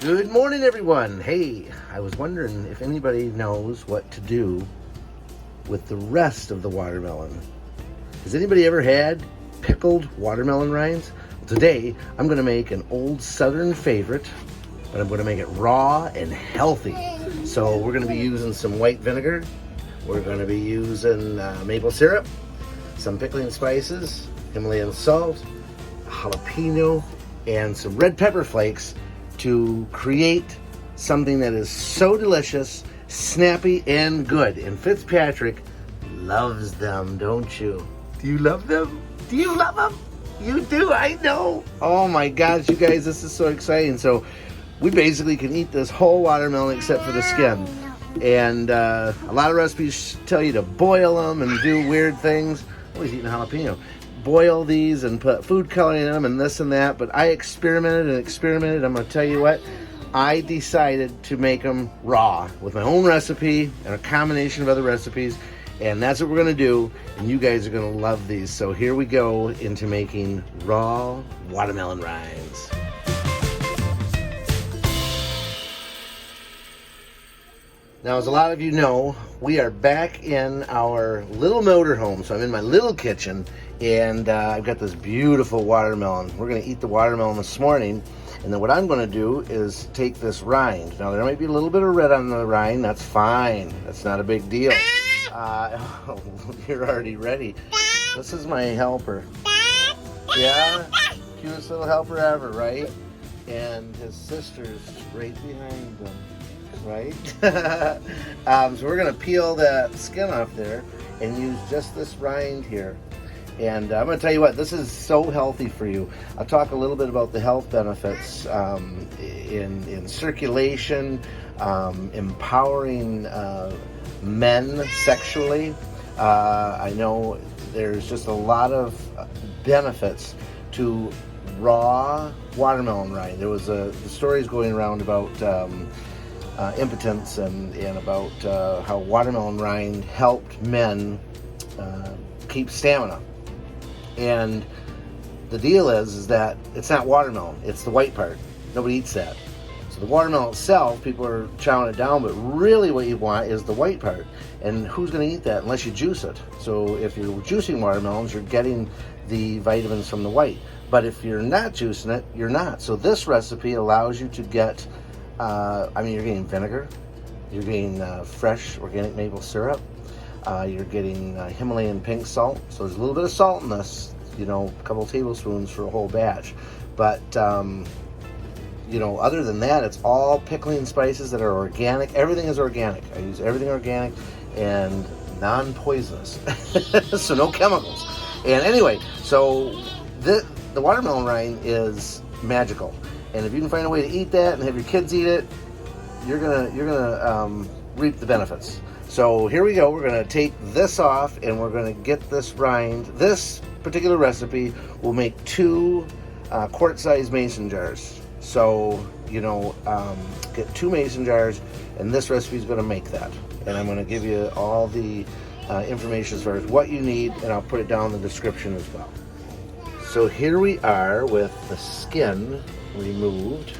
Good morning, everyone. Hey, I was wondering if anybody knows what to do with the rest of the watermelon. Has anybody ever had pickled watermelon rinds? Well, today, I'm going to make an old Southern favorite, but I'm going to make it raw and healthy. So we're going to be using some white vinegar. We're going to be using maple syrup, some pickling spices, Himalayan salt, jalapeno, and some red pepper flakes to create something that is so delicious, snappy, and good. And Fitzpatrick loves them, don't you? Do you love them? Do you love them? You do, I know. Oh my gosh, you guys, this is so exciting. So we basically can eat this whole watermelon except for the skin. And a lot of recipes tell you to boil them and do weird things. I'm always eating jalapeno. Boil these and put food coloring in them and this and that, but I experimented. I'm going to tell you what, I decided to make them raw with my own recipe and a combination of other recipes, and that's what we're going to do, and you guys are going to love these. So here we go into making raw watermelon rinds. Now, as a lot of you know, we are back in our little motorhome. So I'm in my little kitchen, and I've got this beautiful watermelon. We're going to eat the watermelon this morning, and then what I'm going to do is take this rind. Now, there might be a little bit of red on the rind. That's fine. That's not a big deal. Oh, you're already ready. This is my helper. Yeah? Cutest little helper ever, right? And his sister's right behind him. Right? So we're going to peel the skin off there and use just this rind here. And I'm going to tell you what, this is so healthy for you. I'll talk a little bit about the health benefits in circulation, empowering men sexually. I know there's just a lot of benefits to raw watermelon rind. There was the stories going around about impotence and about how watermelon rind helped men keep stamina. And the deal is that it's not watermelon, it's the white part. Nobody eats that. So the watermelon itself, people are chowing it down, but really what you want is the white part. And who's going to eat that unless you juice it? So if you're juicing watermelons, you're getting the vitamins from the white. But if you're not juicing it, you're not. So this recipe allows you to get you're getting vinegar, you're getting fresh organic maple syrup, you're getting Himalayan pink salt. So there's a little bit of salt in this, a couple tablespoons for a whole batch. But, other than that, it's all pickling spices that are organic. Everything is organic. I use everything organic and non-poisonous. So no chemicals. And anyway, so the watermelon rind is magical. And if you can find a way to eat that and have your kids eat it, you're gonna reap the benefits. So here we go. We're gonna take this off and we're gonna get this rind. This particular recipe will make 2 quart-sized mason jars. So get 2 mason jars, and this recipe is gonna make that. And I'm gonna give you all the information as far as what you need, and I'll put it down in the description as well. So here we are with the skin removed,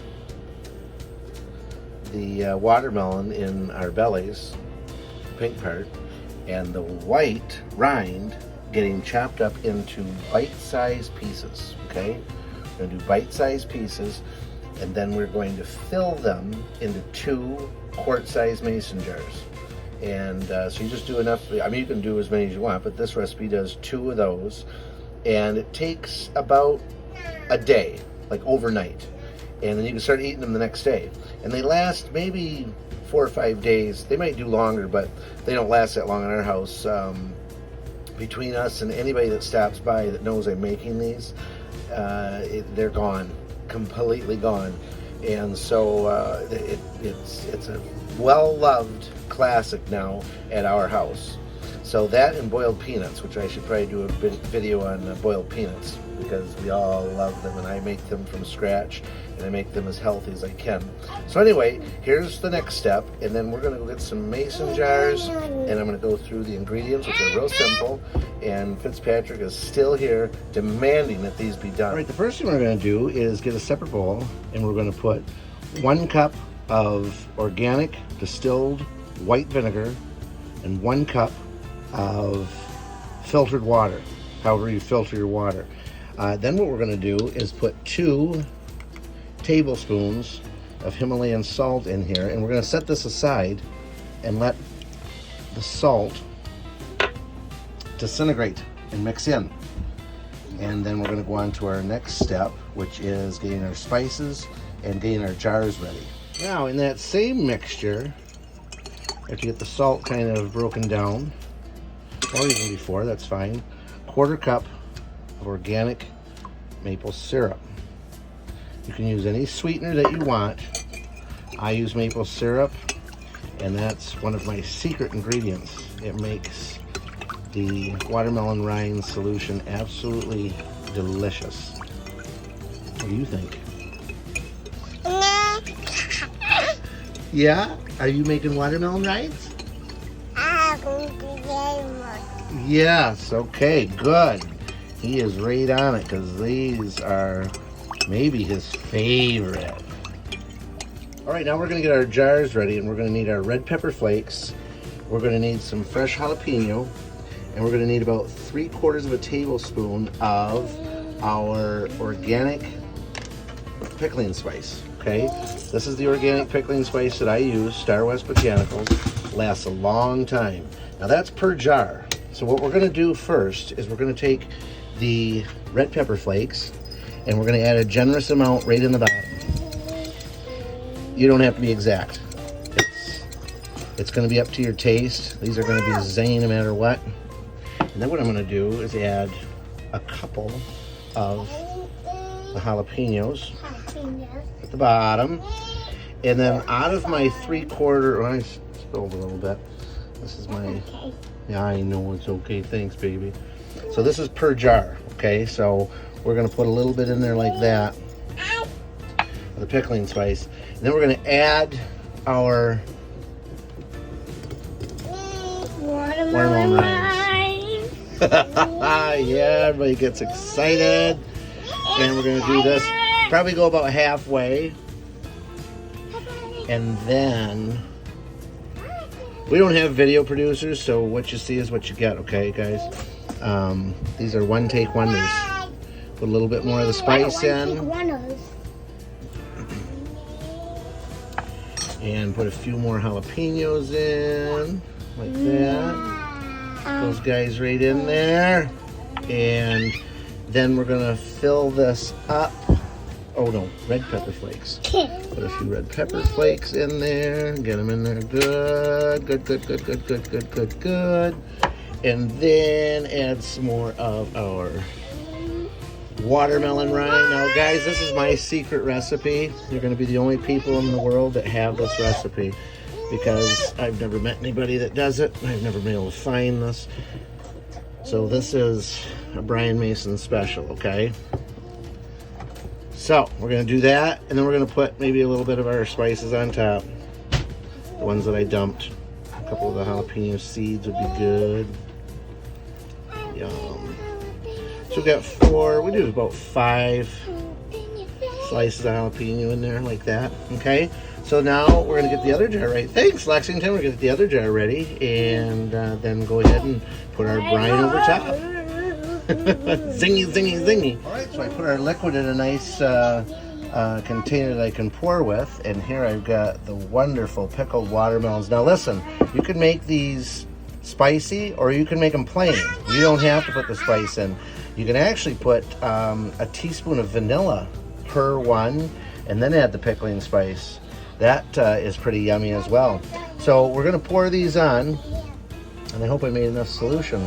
the watermelon in our bellies, pink part, and the white rind getting chopped up into bite-sized pieces. Okay, we're going to do bite-sized pieces, and then we're going to fill them into 2 quart-sized mason jars. And so you just do enough. I mean, you can do as many as you want, but this recipe does 2 of those, and it takes about a day, like overnight, and then you can start eating them the next day. And they last maybe 4 or 5 days. They might do longer, but they don't last that long in our house. Between us and anybody that stops by that knows I'm making these, they're gone, completely gone. And so it's a well-loved classic now at our house. So that and boiled peanuts, which I should probably do a video on boiled peanuts, because we all love them, and I make them from scratch, and I make them as healthy as I can. So anyway, here's the next step, and then we're gonna go get some mason jars, and I'm gonna go through the ingredients, which are real simple, and Fitzpatrick is still here demanding that these be done. All right, the first thing we're gonna do is get a separate bowl, and we're gonna put 1 cup of organic distilled white vinegar and 1 cup of filtered water, however you filter your water. Then what we're going to do is put 2 tablespoons of Himalayan salt in here, and we're going to set this aside and let the salt disintegrate and mix in. And then we're going to go on to our next step, which is getting our spices and getting our jars ready. Now in that same mixture, after you get the salt kind of broken down, or even before, that's fine, 1/4 cup of organic maple syrup. You can use any sweetener that you want. I use maple syrup, and that's one of my secret ingredients. It makes the watermelon rind solution absolutely delicious. What do you think? Yeah? Are you making watermelon rinds? Yes, okay, good. He is right on it because these are maybe his favorite. All right, now we're gonna get our jars ready, and we're gonna need our red pepper flakes. We're gonna need some fresh jalapeno, and we're gonna need about 3/4 tablespoon of our organic pickling spice, okay? This is the organic pickling spice that I use, Star West Botanicals. Lasts a long time. Now that's per jar. So what we're gonna do first is we're gonna take the red pepper flakes, and we're gonna add a generous amount right in the bottom. You don't have to be exact. It's gonna be up to your taste. These are gonna be zingy no matter what. And then what I'm gonna do is add a couple of the jalapenos at the bottom. And then out of my 3/4, I spilled a little bit. This is my, yeah, I know it's okay, thanks baby. So this is per jar, okay? So we're gonna put a little bit in there like that, the pickling spice. And then we're gonna add our watermelon rinds. Yeah, everybody gets excited. And we're gonna do this, probably go about halfway. And then, we don't have video producers, so what you see is what you get, okay guys? These are one take wonders. Put a little bit more of the spice in. And put a few more jalapenos in, like that. Those guys right in there. And then we're gonna fill this up. Oh no, red pepper flakes. Put a few red pepper flakes in there. Get them in there good. Good. And then add some more of our watermelon rind. Now guys, this is my secret recipe. You're gonna be the only people in the world that have this recipe because I've never met anybody that does it. I've never been able to find this. So this is a Brian Mason special, okay? So we're gonna do that, and then we're gonna put maybe a little bit of our spices on top. The ones that I dumped. A couple of the jalapeno seeds would be good. Yum. So we got 4, we do about 5 slices of jalapeno in there like that, okay? So now we're gonna get the other jar ready. Thanks, Lexington. We're gonna get the other jar ready, and then go ahead and put our brine over top. Zingy. All right, so I put our liquid in a nice container that I can pour with, and here I've got the wonderful pickled watermelons. Now listen, you can make these spicy or you can make them plain. You don't have to put the spice in. You can actually put a teaspoon of vanilla per one, and then add the pickling spice. That is pretty yummy as well. So we're gonna pour these on, and I hope I made enough solution.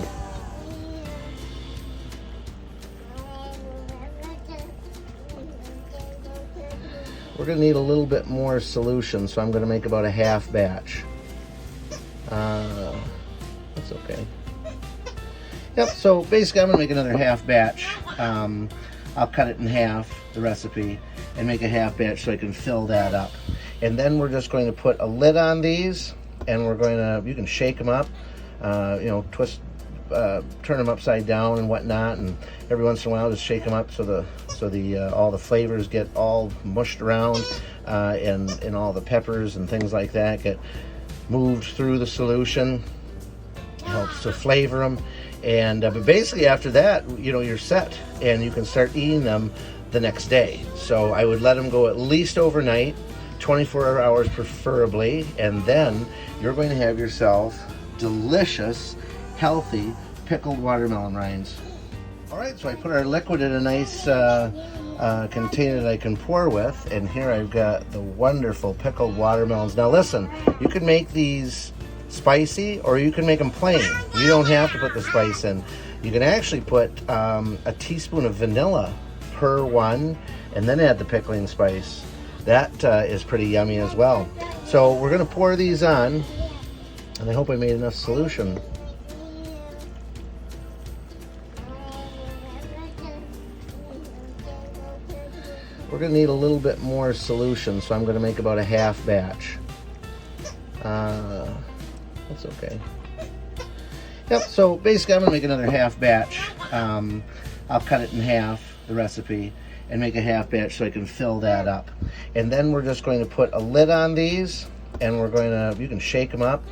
We're gonna need a little bit more solution, so I'm gonna make about a half batch. That's okay. Yep, so basically I'm gonna make another half batch. I'll cut it in half, the recipe, and make a half batch so I can fill that up. And then we're just going to put a lid on these, and we're going to, you can shake them up, you know, twist turn them upside down and whatnot, and every once in a while just shake them up so the all the flavors get all mushed around, and all the peppers and things like that get moved through the solution. Helps to flavor them, and but basically after that, you're set, and you can start eating them the next day. So I would let them go at least overnight, 24 hours preferably, and then you're going to have yourself delicious, healthy pickled watermelon rinds. All right, so I put our liquid in a nice container that I can pour with, and here I've got the wonderful pickled watermelons. Now listen, you can make these spicy or you can make them plain. You don't have to put the spice in. You can actually put a teaspoon of vanilla per one and then add the pickling spice. That is pretty yummy as well. So we're going to pour these on, and I hope I made enough solution. We're going to need a little bit more solution, so I'm going to make about a half batch. That's okay. Yep, so basically I'm going to make another half batch. I'll cut it in half, the recipe, and make a half batch so I can fill that up. And then we're just going to put a lid on these, and we're going to, you can shake them up,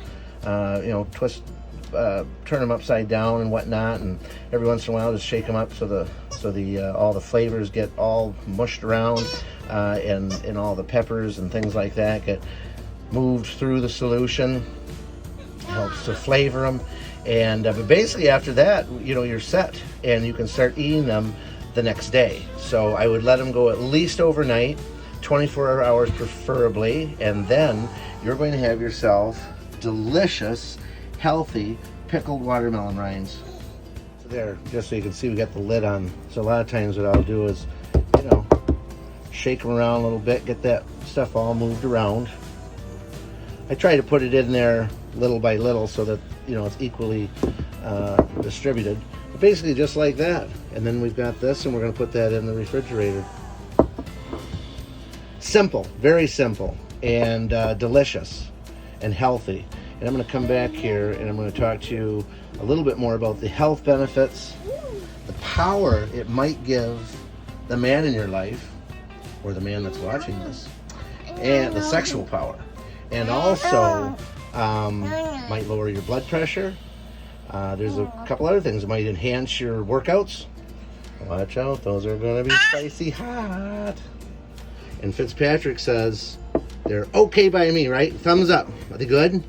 twist, turn them upside down and whatnot, and every once in a while just shake them up so the all the flavors get all mushed around, and all the peppers and things like that get moved through the solution. Helps to flavor them, and but basically after that, you're set, and you can start eating them the next day. So I would let them go at least overnight, 24 hours preferably, and then you're going to have yourself delicious, healthy pickled watermelon rinds. So there, just so you can see, we got the lid on. So a lot of times what I'll do is, shake them around a little bit, get that stuff all moved around. I try to put it in there little by little so that it's equally distributed. But basically just like that. And then we've got this, and we're going to put that in the refrigerator. Simple, very simple, and delicious and healthy. And I'm going to come back here and I'm going to talk to you a little bit more about the health benefits, the power it might give the man in your life, or the man that's watching this, and the sexual power. And also might lower your blood pressure. There's a couple other things that might enhance your workouts. Watch out, those are going to be spicy hot. And Fitzpatrick says they're okay by me, right? Thumbs up. Are they good?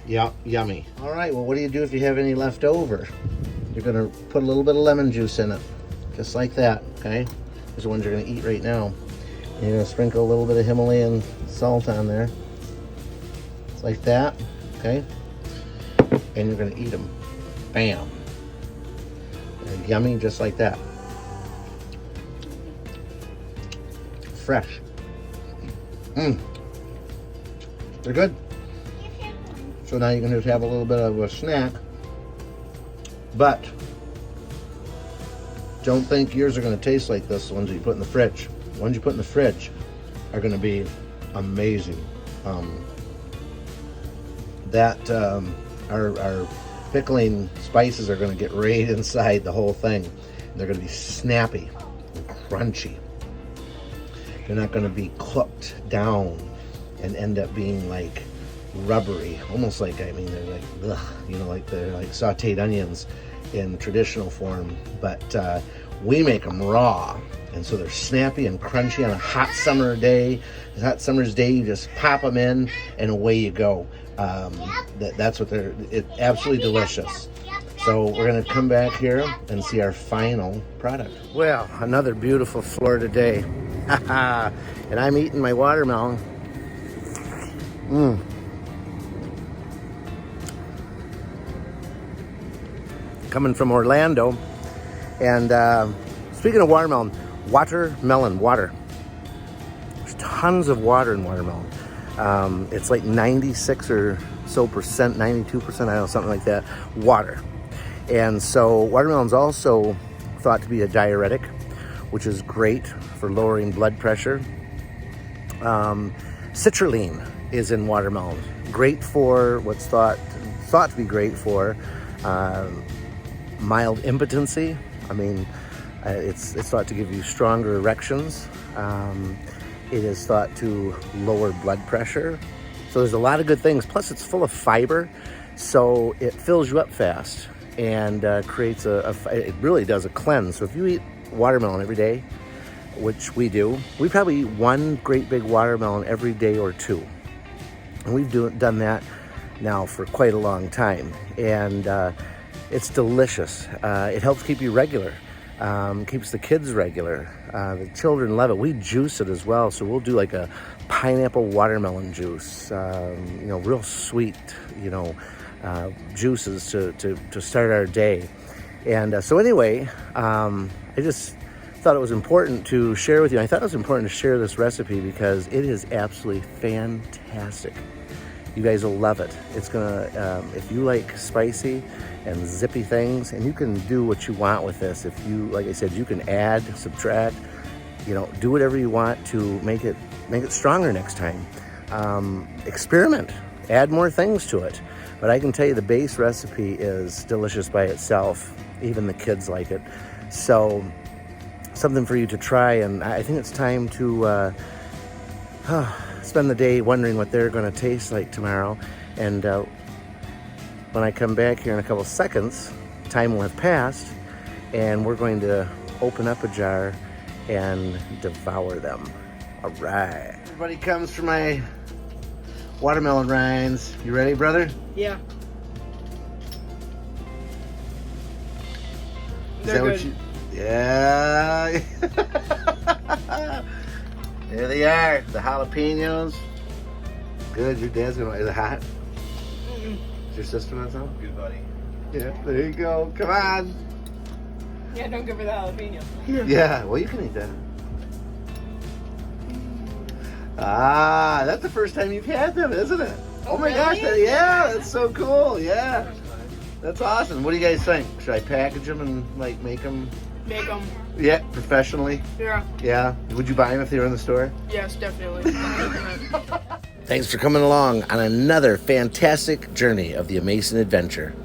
Yeah, yummy. All right, well, what do you do if you have any left over? You're going to put a little bit of lemon juice in it, just like that, okay? These are the ones you're going to eat right now. And you're going to sprinkle a little bit of Himalayan salt on there. It's like that, okay? And you're going to eat them. Bam. They're yummy, just like that. Fresh. They're good. So now you can just have a little bit of a snack. But don't think yours are going to taste like this, the ones that you put in the fridge. The ones you put in the fridge are going to be amazing. Our pickling spices are going to get right inside the whole thing. They're going to be snappy and crunchy. They're not going to be cooked down and end up being like rubbery, almost like, they're like, like they're like sauteed onions in traditional form, but we make them raw, and so they're snappy and crunchy on a hot summer day. A hot summer's day, you just pop them in and away you go. That's what it's absolutely delicious. So we're going to come back here and see our final product. Well, another beautiful Florida day. And I'm eating my watermelon. Coming from Orlando. And speaking of watermelon, water. There's tons of water in watermelon. It's like 96 or so percent, 92%, I don't know, something like that, water. And so watermelon's also thought to be a diuretic, which is great for lowering blood pressure. Citrulline is in watermelon, great for what's thought thought to be great for mild impotency. I mean, it's thought to give you stronger erections. It is thought to lower blood pressure. So there's a lot of good things. Plus, it's full of fiber, so it fills you up fast and creates it really does a cleanse. So if you eat watermelon every day, which we do, we probably eat one great big watermelon every day or two. And we've done that now for quite a long time. And it's delicious. It helps keep you regular. Keeps the kids regular. The children love it. We juice it as well. So we'll do like a pineapple watermelon juice, real sweet, juices to start our day. And so anyway, I just thought it was important to share with you. I thought it was important to share this recipe because it is absolutely fantastic. You guys will love it. It's gonna, if you like spicy and zippy things, and you can do what you want with this. If you, like I said, you can add, subtract, do whatever you want to make it stronger next time. Experiment, add more things to it. But I can tell you the base recipe is delicious by itself. Even the kids like it. So something for you to try, and I think it's time to spend the day wondering what they're going to taste like tomorrow. And when I come back here in a couple seconds, time will have passed, and we're going to open up a jar and devour them. All right. Everybody comes for my watermelon rinds. You ready, brother? Yeah. They're good. Yeah. There they are, the jalapenos. Good, your dad's gonna, is it hot? Mm-mm. Is your sister want some? Good buddy. Yeah, there you go, come on. Yeah, don't give her the jalapeno. Yeah, well you can eat that. Ah, that's the first time you've had them, isn't it? Oh my gosh, yeah, that's so cool, yeah. That's awesome. What do you guys think? Should I package them and make them? Make them. Yeah, professionally? Yeah. Yeah? Would you buy them if they were in the store? Yes, definitely. Thanks for coming along on another fantastic journey of the Amazing Adventure.